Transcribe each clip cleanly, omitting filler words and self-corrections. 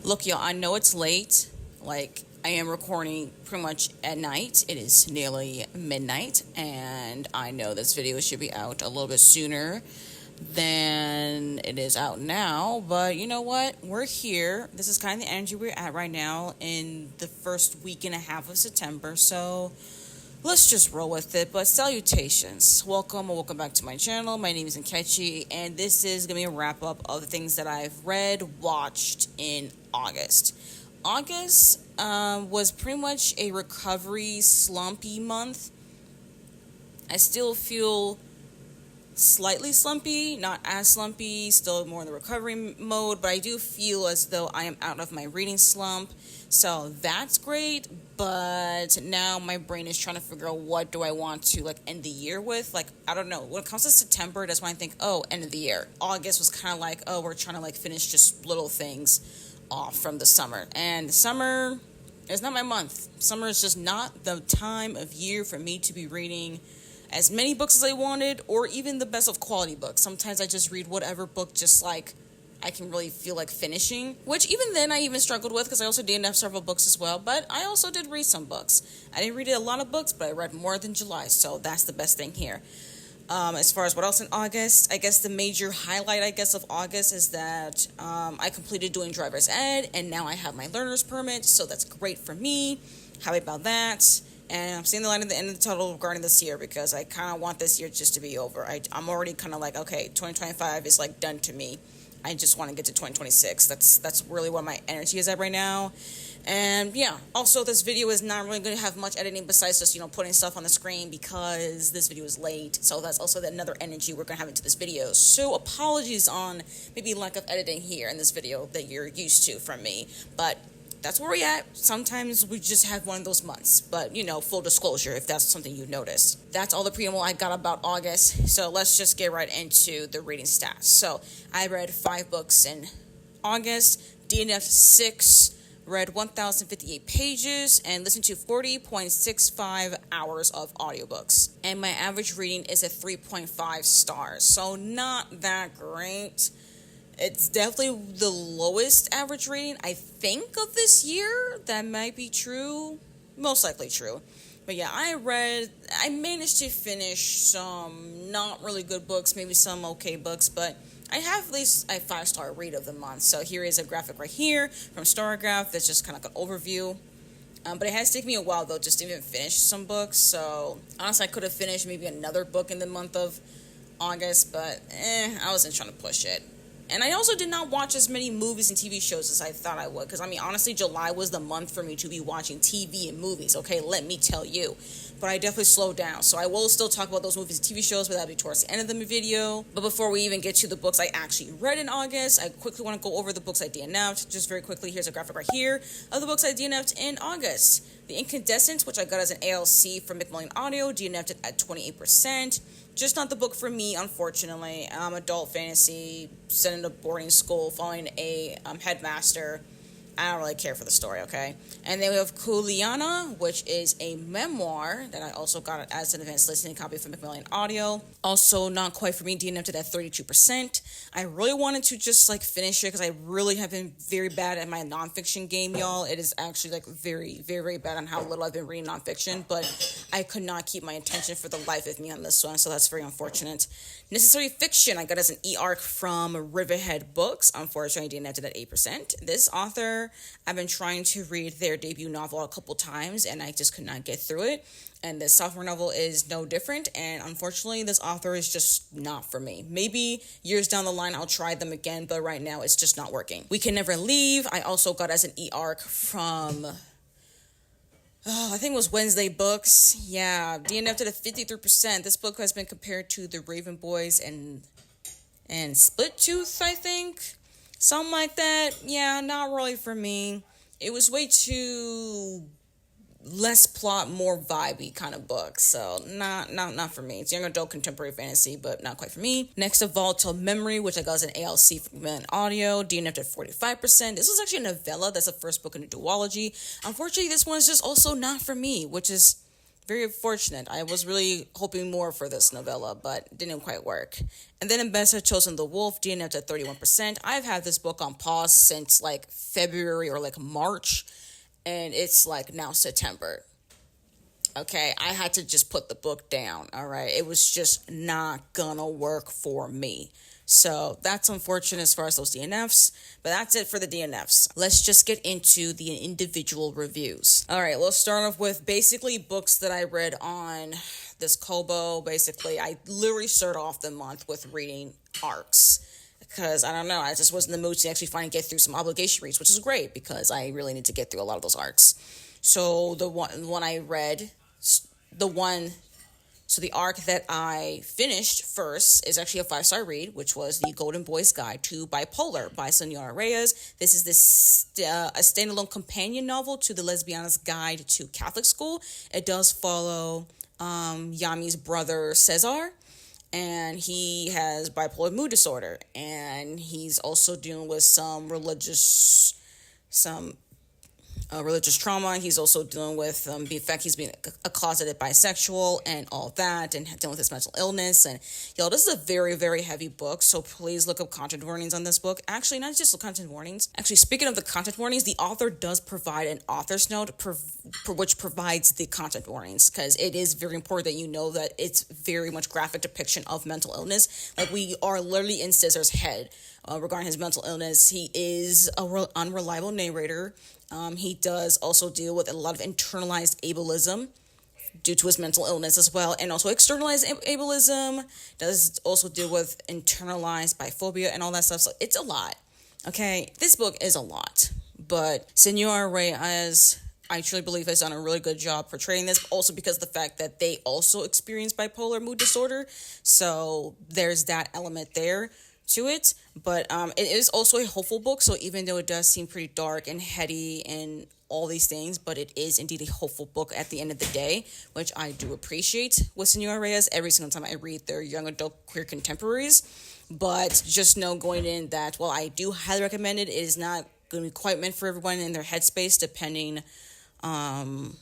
Look, y'all, I know it's late. Like, I am recording pretty much at night. It is nearly midnight, and I know this video should be out a little bit sooner than it is out now. But you know what? We're here. This is kind of the energy we're at right now in the first week and a half of September. So let's just roll with it. But salutations. Welcome back to my channel. My name is Nkechi, and this is going to be a wrap-up of the things that I've read, watched in August. August was pretty much a recovery, slumpy month. I still feel slightly slumpy, not as slumpy, still more in the recovery mode, but I do feel as though I am out of my reading slump. So that's great, but now my brain is trying to figure out what do I want to end the year with. I don't know. When it comes to September, that's when I think, oh, end of the year. August was kind of like, oh, we're trying to finish just little things off from the summer. And summer is not my month. Summer is just not the time of year for me to be reading as many books as I wanted, or even the best of quality books. Sometimes I just read whatever book I can really feel like finishing, which even then I even struggled with because I also DNF'd several books as well, but I also did read some books. I didn't read a lot of books, but I read more than July, so that's the best thing here. As far as what else in August, I guess the major highlight, of August is that I completed doing driver's ed, and now I have my learner's permit, so that's great for me. Happy about that. And I'm seeing the light at the end of the tunnel regarding this year because I kind of want this year just to be over. I'm already kind of okay, 2025 is done to me. I just want to get to 2026. That's really where my energy is at right now. And yeah, also this video is not really going to have much editing besides just, putting stuff on the screen because this video is late. So that's also another energy we're going to have into this video. So apologies on maybe lack of editing here in this video that you're used to from me. But that's where we're at. Sometimes we just have one of those months. But, full disclosure, if that's something you noticed. That's all the preamble I got about August. So let's just get right into the reading stats. So I read 5 books in August, DNF'd 6, read 1,058 pages, and listened to 40.65 hours of audiobooks. And my average reading is at 3.5 stars. So not that great. It's definitely the lowest average rating, I think, of this year. That might be true. Most likely true. But yeah, I managed to finish some not really good books, maybe some okay books, but I have at least a 5-star read of the month. So here is a graphic right here from Storygraph that's just kind of an overview. But it has taken me a while, though, just to even finish some books. So honestly, I could have finished maybe another book in the month of August, but I wasn't trying to push it. And I also did not watch as many movies and TV shows as I thought I would. Because, honestly, July was the month for me to be watching TV and movies, okay? Let me tell you. But I definitely slowed down. So I will still talk about those movies and TV shows, but that'll be towards the end of the video. But before we even get to the books I actually read in August, I quickly want to go over the books I DNF'd. Just very quickly, here's a graphic right here of the books I DNF'd in August. The Incandescent, which I got as an ALC from Macmillan Audio, DNF'd it at 28%. Just not the book for me, unfortunately. Adult fantasy, sent into boarding school, following a headmaster. I don't really care for the story, okay? And then we have Kuliana, which is a memoir that I also got as an advanced listening copy from Macmillan Audio. Also, not quite for me, DNF'd at 32%. I really wanted to just, finish it because I really have been very bad at my nonfiction game, y'all. It is actually, very, very, very bad on how little I've been reading nonfiction, but I could not keep my attention for the life of me on this one, so that's very unfortunate. Necessary Fiction, I got as an e-arc from Riverhead Books. Unfortunately, DNF'd at 8%. This author, I've been trying to read their debut novel a couple times, and I just could not get through it. And the sophomore novel is no different, and unfortunately, this author is just not for me. Maybe years down the line, I'll try them again, but right now, it's just not working. We Can Never Leave, I also got as an e-arc from I think it was Wednesday Books. Yeah, DNF'd at 53%. This book has been compared to The Raven Boys and Split Tooth, I think. Something like that. Yeah, not really for me. It was way too less plot, more vibey kind of book. So not for me. It's young adult contemporary fantasy, but not quite for me. Next, A Volatile Memory, which I got as an ALC from Macmillan Audio, DNF'd at 45%. This was actually a novella. That's the first book in a duology. Unfortunately, this one is just also not for me, which is very fortunate. I was really hoping more for this novella, but didn't quite work. And then Ambassador Chosen the Wolf, DNFs at 31%. I've had this book on pause since like February or like March, and it's like now September. Okay, I had to just put the book down, all right? It was just not gonna work for me. So that's unfortunate as far as those DNFs, but that's it for the DNFs. Let's just get into the individual reviews. All right, let's start off with basically books that I read on this Kobo. Basically, I literally started off the month with reading arcs because, I don't know, I just was in the mood to actually finally get through some obligation reads, which is great because I really need to get through a lot of those arcs. So the one I read, so the arc that I finished first is actually a 5-star read, which was The Golden Boy's Guide to Bipolar by Senora Reyes. This is a standalone companion novel to The Lesbiana's Guide to Catholic School. It does follow Yami's brother Cesar, and he has bipolar mood disorder, and he's also dealing with some religious trauma. He's also dealing with the fact he's being a closeted bisexual and all that, and dealing with his mental illness. And this is a very, very heavy book, so please look up content warnings on this book. Actually, not just the content warnings. Actually, speaking of the content warnings, the author does provide an author's note which provides the content warnings, because it is very important that you know that it's very much graphic depiction of mental illness. Like, we are literally in Cesar's head regarding his mental illness. He is an unreliable narrator. He does also deal with a lot of internalized ableism due to his mental illness as well, and also externalized ableism. Does also deal with internalized biphobia and all that stuff. So it's a lot. Okay, this book is a lot, but Senora Reyes, I truly believe, has done a really good job portraying this, also because of the fact that they also experience bipolar mood disorder. So there's that element there to it, but it is also a hopeful book. So even though it does seem pretty dark and heady and all these things, but it is indeed a hopeful book at the end of the day, which I do appreciate with Senora Reyes every single time I read their young adult queer contemporaries. But just know going in that, while I do highly recommend it, it is not going to be quite meant for everyone in their headspace, depending on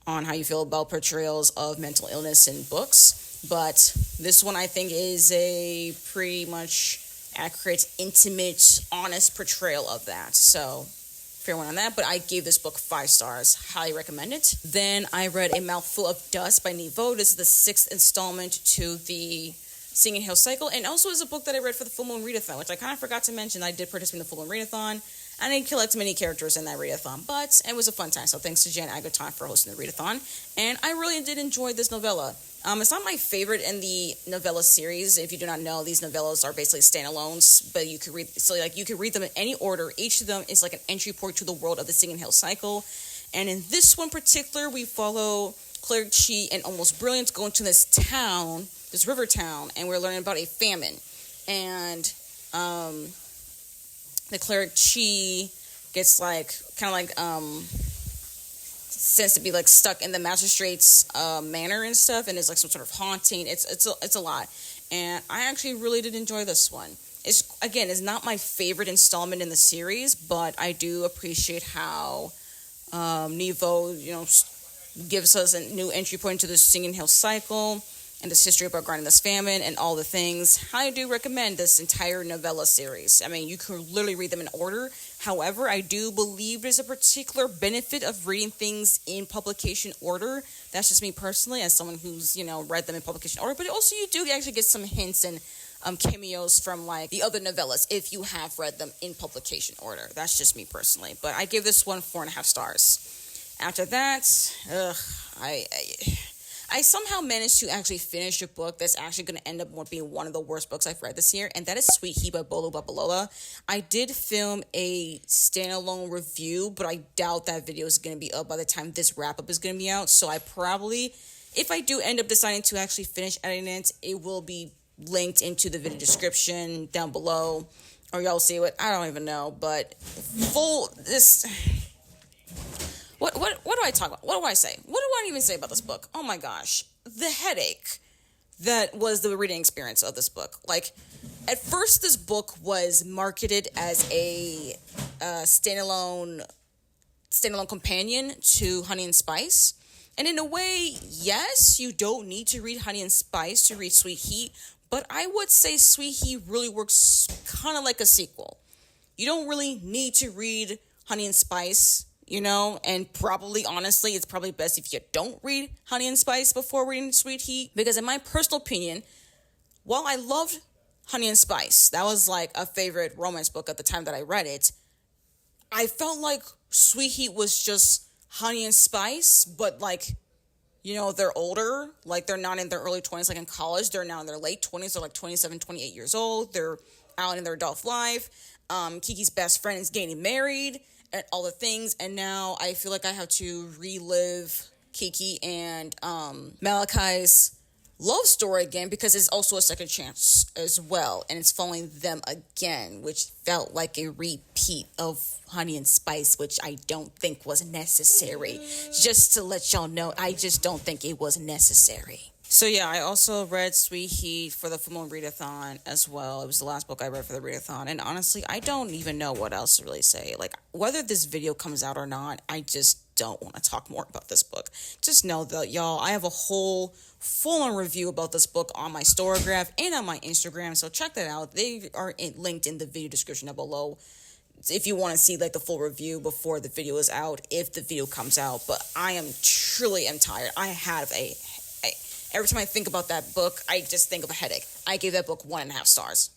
how you feel about portrayals of mental illness in books. But this one, I think, is a pretty much accurate, intimate, honest portrayal of that. So, fair one on that. But I gave this book 5 stars. Highly recommend it. Then I read A Mouthful of Dust by Niveau. This is the 6th installment to the Singing Hill cycle. And also is a book that I read for the Full Moon Readathon, which I kind of forgot to mention. I did participate in the Full Moon Readathon. I didn't collect many characters in that readathon, but it was a fun time. So thanks to Jan Agaton for hosting the readathon. And I really did enjoy this novella. It's not my favorite in the novella series. If you do not know, these novellas are basically standalones, but you could read them in any order. Each of them is like an entry point to the world of the Singing Hill cycle. And in this one particular, we follow Cleric Chi and Almost Brilliant going to this town, this river town, and we're learning about a famine. And the Cleric Chi gets says to be like stuck in the magistrate's manor and stuff, and it's like some sort of haunting. It's a lot, and I actually really did enjoy this one. It's not my favorite installment in the series, but I do appreciate how Niveau gives us a new entry point to the Singing Hill cycle and this history about grinding this famine and all the things. I do recommend this entire novella series. I mean, you can literally read them in order. However, I do believe there's a particular benefit of reading things in publication order. That's just me personally, as someone who's, read them in publication order. But also, you do actually get some hints and cameos from, like, the other novellas if you have read them in publication order. That's just me personally. But I give this one 4.5 stars. After that, I somehow managed to actually finish a book that's actually going to end up being one of the worst books I've read this year, and that is Sweet He by Bolu Babalola. I did film a standalone review, but I doubt that video is going to be up by the time this wrap-up is going to be out, so I probably, if I do end up deciding to actually finish editing it, it will be linked into the video description down below, or y'all see what, I don't even know, but What do I talk about? What do I say? What do I even say about this book? Oh my gosh. The headache that was the reading experience of this book. Like, at first this book was marketed as a standalone companion to Honey and Spice. And in a way, yes, you don't need to read Honey and Spice to read Sweet Heat, but I would say Sweet Heat really works kind of like a sequel. You don't really need to read Honey and Spice, and probably, honestly, it's probably best if you don't read Honey and Spice before reading Sweet Heat, because in my personal opinion, while I loved Honey and Spice, that was like a favorite romance book at the time that I read it, I felt like Sweet Heat was just Honey and Spice, but like, they're older, like they're not in their early 20s, like in college, they're now in their late 20s, they're like 27, 28 years old, they're out in their adult life, Kiki's best friend is getting married, and all the things, and now I feel like I have to relive Kiki and Malachi's love story again, because it's also a second chance as well, and it's following them again, which felt like a repeat of Honey and Spice, which I don't think was necessary. Just to let y'all know, I just don't think it was necessary. So yeah, I also read Sweet Heat for the Full Moon Readathon as well. It was the last book I read for the Readathon, and honestly, I don't even know what else to really say. Like, whether this video comes out or not, I just don't want to talk more about this book. Just know that, y'all, I have a whole full-on review about this book on my Storygraph and on my Instagram, so check that out. They are linked in the video description down below if you want to see like the full review before the video is out, if the video comes out. But I am truly tired. I have every time I think about that book, I just think of a headache. I gave that book 1.5 stars.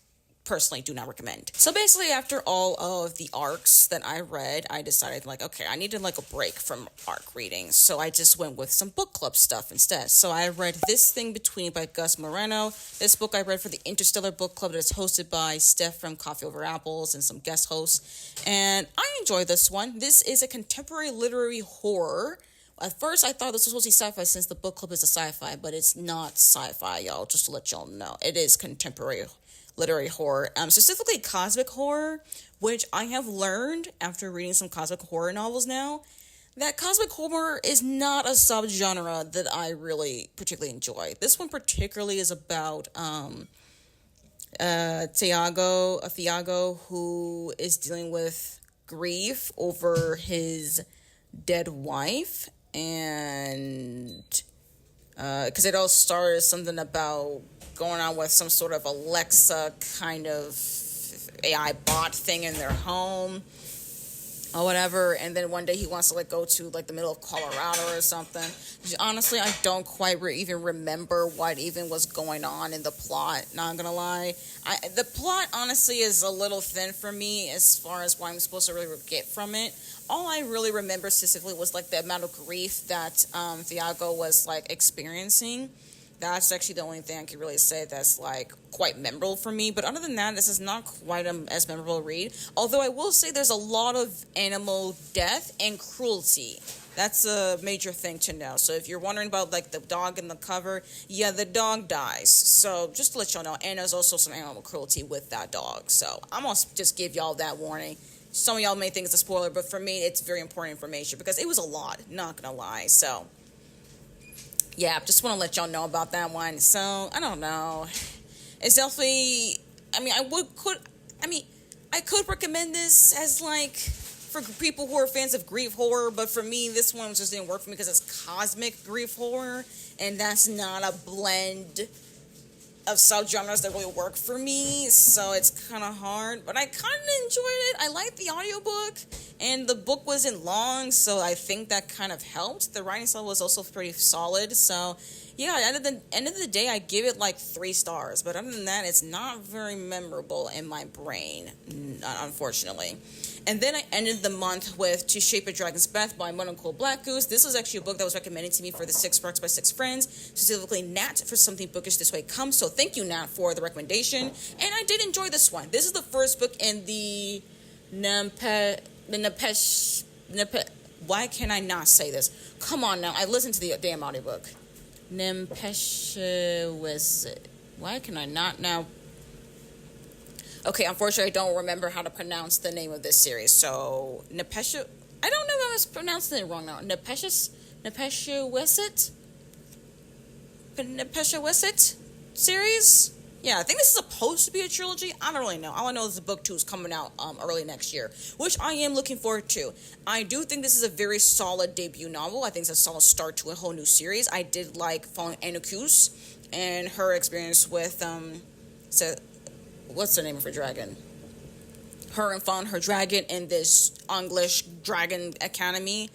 Personally, do not recommend. So basically, after all of the arcs that I read, I decided okay, I needed a break from arc reading. So I just went with some book club stuff instead. So I read This Thing Between by Gus Moreno. This book I read for the Interstellar Book Club that is hosted by Steph from Coffee Over Apples and some guest hosts. And I enjoyed this one. This is a contemporary literary horror. At first, I thought this was supposed to be sci-fi since the book club is a sci-fi, but it's not sci-fi, y'all, just to let y'all know. It is contemporary literary horror, specifically cosmic horror, which I have learned after reading some cosmic horror novels now, that cosmic horror is not a subgenre that I really particularly enjoy. This one particularly is about Thiago, who is dealing with grief over his dead wife, and because it all started something about going on with some sort of Alexa kind of AI bot thing in their home or whatever, and then one day he wants to go to the middle of Colorado or something. Honestly, I don't quite even remember what even was going on in the plot, not gonna lie. The plot honestly is a little thin for me as far as what I'm supposed to really get from it. All I really remember specifically was the amount of grief that Thiago was experiencing. That's actually the only thing I can really say that's quite memorable for me. But other than that, this is not quite as memorable a read. Although I will say there's a lot of animal death and cruelty. That's a major thing to know. So if you're wondering about the dog in the cover, yeah, the dog dies. So just to let y'all know, and there's also some animal cruelty with that dog. So I'm going to just give y'all that warning. Some of y'all may think it's a spoiler, but for me, it's very important information because it was a lot, not going to lie. So yeah, just want to let y'all know about that one. So, I don't know. It's definitely, I could recommend this as for people who are fans of grief horror, but for me, this one just didn't work for me because it's cosmic grief horror, and that's not a blend of subgenres that really work for me, so it's kind of hard, but I kind of enjoyed it. I liked the audiobook, and the book wasn't long, so I think that kind of helped. The writing style was also pretty solid, so yeah, at the end of the day, I give it 3 stars, but other than that, it's not very memorable in my brain, unfortunately. And then I ended the month with To Shape a Dragon's Breath by Mud and Cool Black Goose. This was actually a book that was recommended to me for the 6 Sparks by 6 Friends, specifically Nat for Something Bookish This Way Comes. So thank you, Nat, for the recommendation. And I did enjoy this one. This is the first book in the why can I not say this? Come on now. I listened to the damn audiobook. Why can I not now? Okay, unfortunately, I don't remember how to pronounce the name of this series. So, Nepesha... I don't know if I was pronouncing it wrong now. Nepesha Wisset series? Yeah, I think this is supposed to be a trilogy. I don't really know. All I know is the book 2 is coming out early next year, which I am looking forward to. I do think this is a very solid debut novel. I think it's a solid start to a whole new series. I did like following Nkechi and her experience with so what's the name of her dragon? Her and found her dragon in this English Dragon Academy.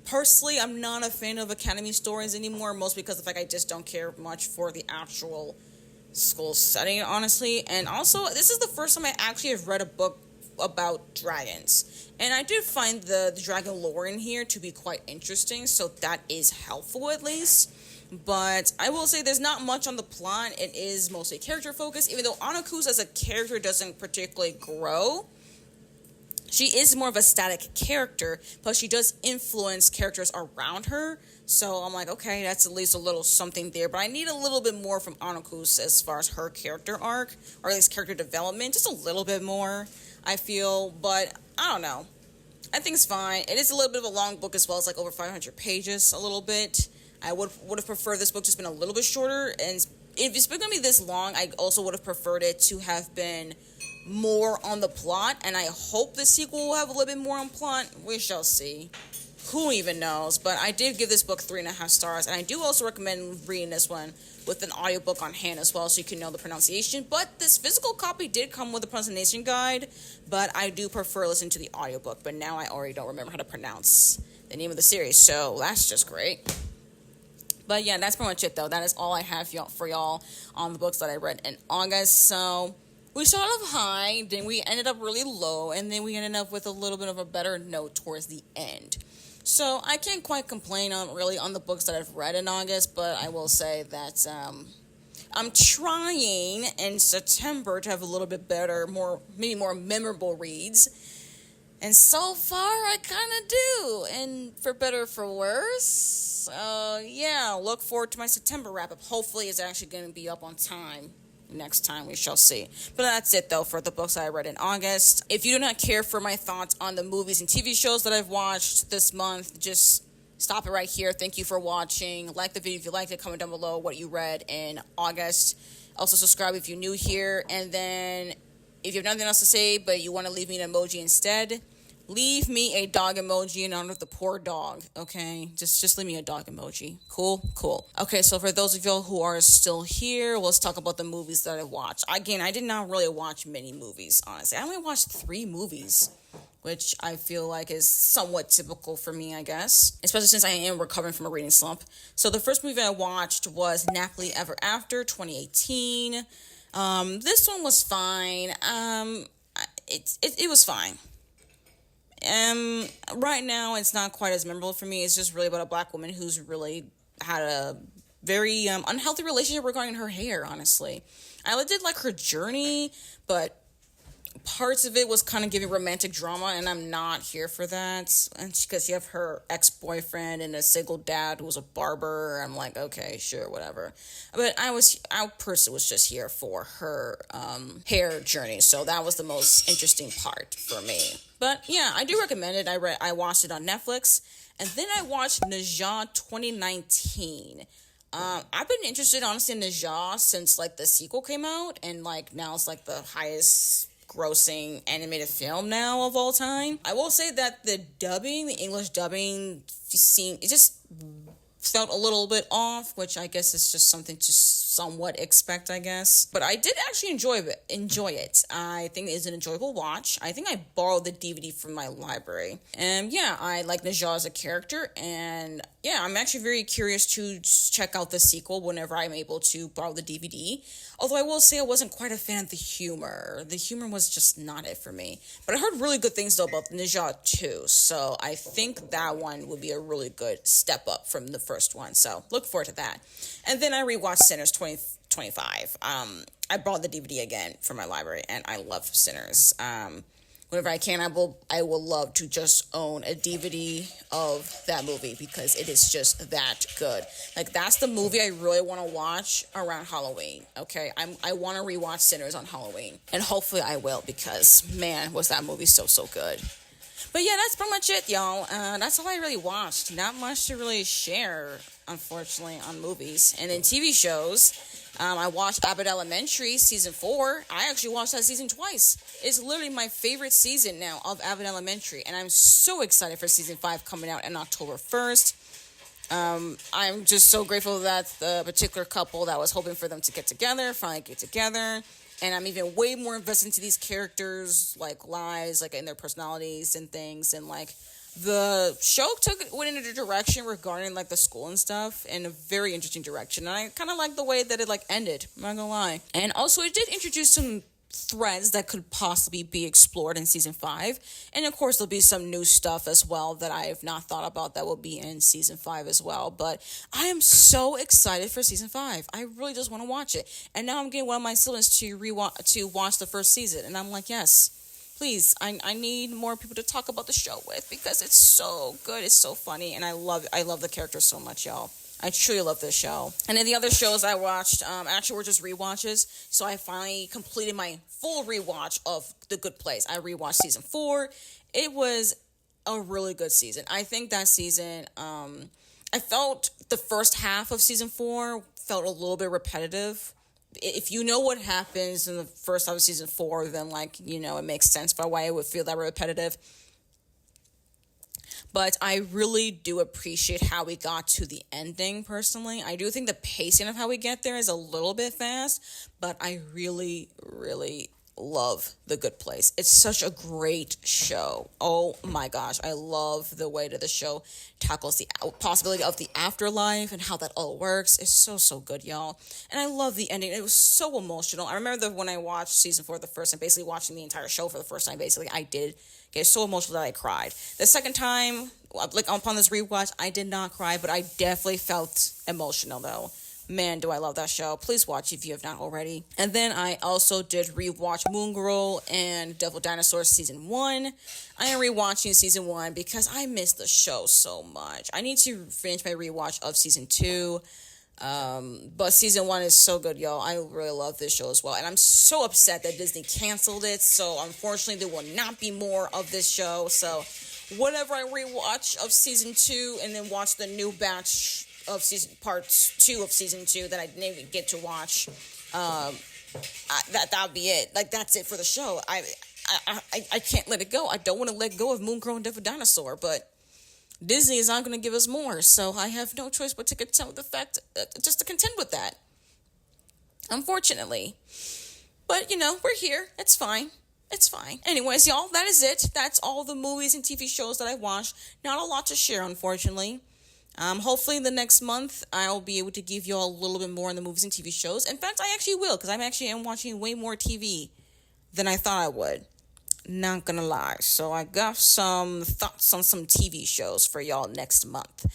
Personally, I'm not a fan of Academy stories anymore, mostly because of the fact I just don't care much for the actual school setting, honestly. And also, this is the first time I actually have read a book about dragons. And I did find the dragon lore in here to be quite interesting, so that is helpful at least. But I will say there's not much on the plot. It is mostly character focused, even though Nkechi as a character doesn't particularly grow. She is more of a static character, but she does influence characters around her. So I'm like, okay, that's at least a little something there. But I need a little bit more from Nkechi as far as her character arc, or at least character development. Just a little bit more, I feel. But I don't know. I think it's fine. It is a little bit of a long book as well. It's like over 500 pages, a little bit. I would have preferred this book just been a little bit shorter. And if it's been going to be this long, I also would have preferred it to have been more on the plot, and I hope the sequel will have a little bit more on plot. We shall see. Who even knows? But I did give this book 3.5 stars, and I do also recommend reading this one with an audiobook on hand as well, so you can know the pronunciation. But this physical copy did come with a pronunciation guide, but I do prefer listening to the audiobook. But now I already don't remember how to pronounce the name of the series, so that's just great. But yeah, that's pretty much it, though. That is all I have for y'all on the books that I read in August. So we started off high, then we ended up really low, and then we ended up with a little bit of a better note towards the end. So I can't quite complain on the books that I've read in August, but I will say that I'm trying in September to have a little bit better, maybe more memorable reads. And so far, I kind of do, and for better or for worse. Yeah, look forward to my September wrap-up. Hopefully, it's actually going to be up on time. Next time, we shall see. But that's it, though, for the books I read in August. If you do not care for my thoughts on the movies and TV shows that I've watched this month, just stop it right here. Thank you for watching. Like the video if you liked it. Comment down below what you read in August. Also, subscribe if you're new here. And then, if you have nothing else to say, but you want to leave me an emoji instead, leave me a dog emoji in honor of the poor dog, okay? Just leave me a dog emoji. Cool. Okay, so for those of y'all who are still here, let's talk about the movies that I watched. Again, I did not really watch many movies, honestly. I only watched 3 movies, which I feel like is somewhat typical for me, I guess, especially since I am recovering from a reading slump. So the first movie I watched was Happily Ever After, 2018. This one was fine. It was fine. Right now, it's not quite as memorable for me. It's just really about a black woman who's really had a very unhealthy relationship regarding her hair, honestly. I did like her journey, but parts of it was kind of giving romantic drama, and I'm not here for that. And because you have her ex-boyfriend and a single dad who was a barber, I'm like, okay, sure, whatever. But I personally was just here for her hair journey, so that was the most interesting part for me. But yeah, I do recommend it. I watched it on Netflix, and then I watched Naja 2019. I've been interested, honestly, in Naja since like the sequel came out, and like now it's like the highest grossing animated film now of all time. I will say that the English dubbing it just felt a little bit off, which I guess is just something to somewhat expect, I guess. But I did actually enjoy it. I think it is an enjoyable watch. I think I borrowed the DVD from my library. And yeah, I like Naja as a character, and yeah, I'm actually very curious to check out the sequel whenever I'm able to borrow the DVD. Although I will say I wasn't quite a fan of the humor. The humor was just not it for me. But I heard really good things, though, about Naja 2. So I think that one would be a really good step up from the first one. So look forward to that. And then I rewatched Sinners 2025. I bought the DVD again from my library, and I love Sinners. Whenever I can, I will love to just own a DVD of that movie because it is just that good. Like, that's the movie I really want to watch around Halloween, okay? I want to rewatch Sinners on Halloween, and hopefully I will because, man, was that movie so good. But yeah, that's pretty much it, y'all. That's all I really watched. Not much to really share, unfortunately, on movies. And in TV shows, I watched Abbott Elementary season 4. I actually watched that season twice. It's literally my favorite season now of Abbott Elementary, and I'm so excited for season 5 coming out on October 1st. I'm just so grateful that the particular couple that was hoping for them to get together finally get together. And I'm even way more invested into these characters, like lives, like in their personalities and things. And like the show went in a direction regarding like the school and stuff in a very interesting direction. And I kind of like the way that it like ended. I'm not gonna lie. And also it did introduce some threads that could possibly be explored in season 5, and of course there'll be some new stuff as well that I have not thought about that will be in season 5 as well. But I am so excited for season 5. I really just want to watch it, and now I'm getting one of my siblings to watch the first season, and I'm like, yes, please, I need more people to talk about the show with, because it's so good, it's so funny, and I love the characters so much, y'all. I truly love this show. And then the other shows I watched, actually were just rewatches. So I finally completed my full rewatch of The Good Place. I rewatched season 4. It was a really good season. I think that season, I felt the first half of season 4 felt a little bit repetitive. If you know what happens in the first half of season 4, then it makes sense for why it would feel that repetitive. But I really do appreciate how we got to the ending, personally. I do think the pacing of how we get there is a little bit fast, but I really, really love The Good Place. It's such a great show. Oh my gosh, I love the way that the show tackles the possibility of the afterlife and how that all works. It's so good, y'all. And I love the ending. It was so emotional. I remember when I watched season 4 the first time, basically watching the entire show for the first time, basically, I did get so emotional that I cried. The second time, like upon this rewatch, I did not cry, but I definitely felt emotional though. Man, do I love that show. Please watch if you have not already. And then I also did rewatch Moon Girl and Devil Dinosaur season 1. I am rewatching season 1 because I missed the show so much. I need to finish my rewatch of season 2. But season 1 is so good, y'all. I really love this show as well. And I'm so upset that Disney canceled it. So unfortunately, there will not be more of this show. So whatever I rewatch of season 2 and then watch the new batch of parts 2 of season 2 that I didn't even get to watch, that'll be it. Like, that's it for the show. I can't let it go. I don't want to let go of Moon Girl and Devil Dinosaur, but Disney is not going to give us more, so I have no choice but to contend with the fact, just to contend with that, unfortunately. But, we're here. It's fine. It's fine. Anyways, y'all, that is it. That's all the movies and TV shows that I watched. Not a lot to share, unfortunately. Hopefully the next month, I'll be able to give y'all a little bit more on the movies and TV shows. In fact, I actually will, because I'm watching way more TV than I thought I would. Not gonna lie. So I got some thoughts on some TV shows for y'all next month.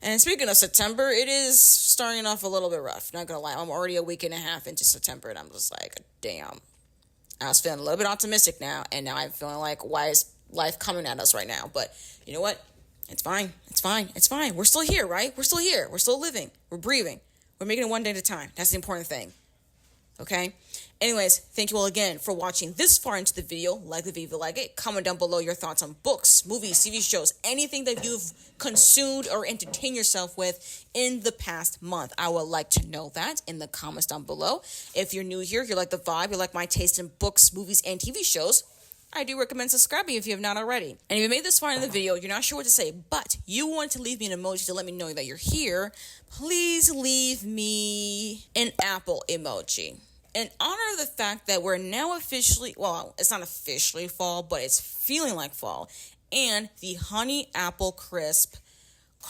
And speaking of September, it is starting off a little bit rough. Not gonna lie. I'm already a week and a half into September, and I'm just like, damn. I was feeling a little bit optimistic now, and now I'm feeling like, why is life coming at us right now? But you know what? It's fine. It's fine. It's fine. We're still here, right? We're still here. We're still living. We're breathing. We're making it one day at a time. That's the important thing. Okay? Anyways, thank you all again for watching this far into the video. Like the video if you like it. Comment down below your thoughts on books, movies, TV shows, anything that you've consumed or entertained yourself with in the past month. I would like to know that in the comments down below. If you're new here, you like the vibe, you like my taste in books, movies, and TV shows, I do recommend subscribing if you have not already. And if you made this far in the video, you're not sure what to say, but you want to leave me an emoji to let me know that you're here, please leave me an apple emoji. In honor of the fact that we're now officially, well, it's not officially fall, but it's feeling like fall, and the Honey Apple Crisp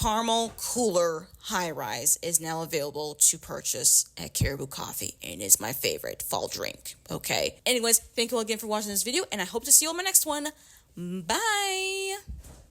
Caramel Cooler High Rise is now available to purchase at Caribou Coffee, and is my favorite fall drink, okay? Anyways, thank you all again for watching this video, and I hope to see you on my next one. Bye!